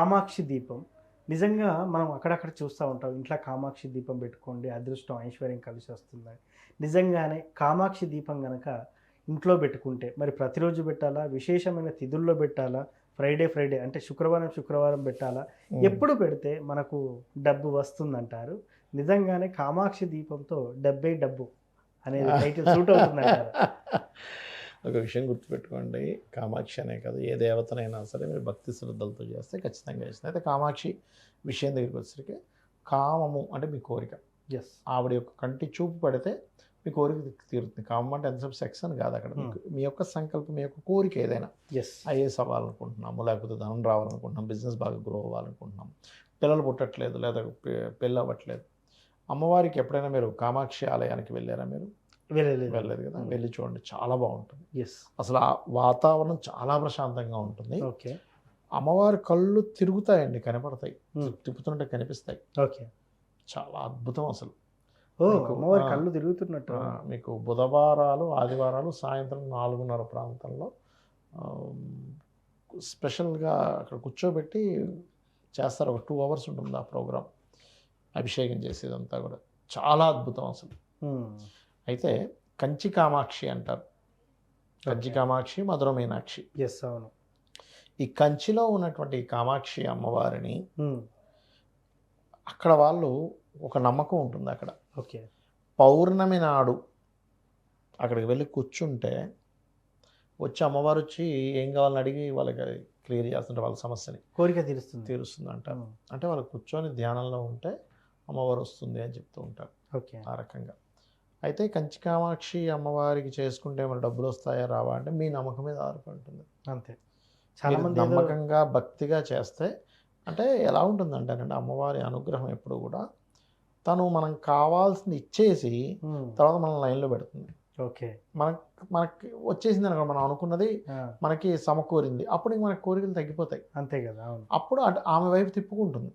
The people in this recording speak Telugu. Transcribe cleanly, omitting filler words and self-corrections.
కామాక్షి దీపం నిజంగా మనం అక్కడక్కడ చూస్తూ ఉంటాం. ఇంట్లో కామాక్షి దీపం పెట్టుకోండి, అదృష్టం, ఐశ్వర్యం కలిసి వస్తుందని. నిజంగానే కామాక్షి దీపం గనక ఇంట్లో పెట్టుకుంటే మరి ప్రతిరోజు పెట్టాలా? విశేషమైన తిథుల్లో పెట్టాలా? ఫ్రైడే అంటే శుక్రవారం పెట్టాలా? ఎప్పుడు పెడితే మనకు డబ్బు వస్తుందంటారు? నిజంగానే కామాక్షి దీపంతో డబ్బే డబ్బు అనేది టైటిల్ సూట్ అవుతుందంటారా? ఒక విషయం గుర్తుపెట్టుకోండి, కామాక్షి అనే కాదు, ఏ దేవతనైనా సరే మీరు భక్తి శ్రద్ధలతో చేస్తే ఖచ్చితంగా ఇస్తుంది. అయితే కామాక్షి విషయం దగ్గరికి వచ్చేసరికి కామము అంటే మీ కోరిక. ఎస్. ఆవిడ యొక్క కంటి చూపు పడితే మీ కోరిక తీరుతుంది. కామం అంటే ఎంతసేపు సెక్స్ అని కాదు అక్కడ. మీ యొక్క సంకల్పం, మీ యొక్క కోరిక ఏదైనా, ఎస్. ఐఏఎస్ అవ్వాలనుకుంటున్నాము, లేకపోతే ధనం రావాలనుకుంటున్నాం, బిజినెస్ బాగా గ్రో అవ్వాలనుకుంటున్నాం, పిల్లలు పుట్టట్లేదు లేదా పెళ్ళి అవ్వట్లేదు. అమ్మవారికి ఎప్పుడైనా మీరు కామాక్షి ఆలయానికి వెళ్ళారా? మీరు వెళ్ళలేదు కదా, వెళ్ళి చూడండి, చాలా బాగుంటుంది. ఎస్. అసలు ఆ వాతావరణం చాలా ప్రశాంతంగా ఉంటుంది. ఓకే. అమ్మవారి కళ్ళు తిరుగుతాయండి, కనపడతాయి, తిప్పుతుంటే కనిపిస్తాయి. ఓకే. చాలా అద్భుతం అసలు. అమ్మవారి కళ్ళు తిరుగుతున్నట్టు. మీకు బుధవారాలు, ఆదివారాలు సాయంత్రం 4:30 ప్రాంతంలో స్పెషల్గా అక్కడ కూర్చోబెట్టి చేస్తారు. ఒక 2 hours ఉంటుంది ఆ ప్రోగ్రాం, అభిషేకం చేసేదంతా కూడా చాలా అద్భుతం అసలు. అయితే కంచి కామాక్షి అంటారు. కంచి కామాక్షి, మధుర మీనాక్షి. ఎస్, అవును. ఈ కంచిలో ఉన్నటువంటి కామాక్షి అమ్మవారిని అక్కడ వాళ్ళు ఒక నమ్మకం ఉంటుంది. అక్కడ ఓకే, పౌర్ణమి నాడు అక్కడికి వెళ్ళి కూర్చుంటే వచ్చి అమ్మవారు వచ్చి ఏం కావాలని అడిగి వాళ్ళకి క్లియర్ చేస్తుంటే వాళ్ళ సమస్యని కోరిక తీరుస్తుంది అంటారు. అంటే వాళ్ళు కూర్చొని ధ్యానంలో ఉంటే అమ్మవారు వస్తుంది అని చెప్తూ ఉంటారు. ఓకే, ఆ రకంగా. అయితే కంచి కామాక్షి అమ్మవారికి చేసుకుంటే మన డబ్బులు వస్తాయా రావా అంటే మీ నమ్మకం మీద ఆధారపడి ఉంటుంది. అంతే. చాలా మంది నమ్మకంగా భక్తిగా చేస్తే అంటే ఎలా ఉంటుందంటేనండి, అమ్మవారి అనుగ్రహం ఎప్పుడు కూడా తను మనం కావాల్సింది ఇచ్చేసి తర్వాత మనం లైన్లో పెడుతుంది. ఓకే. మనకి వచ్చేసింది అనుకో, మనం అనుకున్నది మనకి సమకూరింది, అప్పుడు మనకి కోరికలు తగ్గిపోతాయి. అంతే కదా. అప్పుడు ఆమె వైపు తిప్పుకుంటుంది.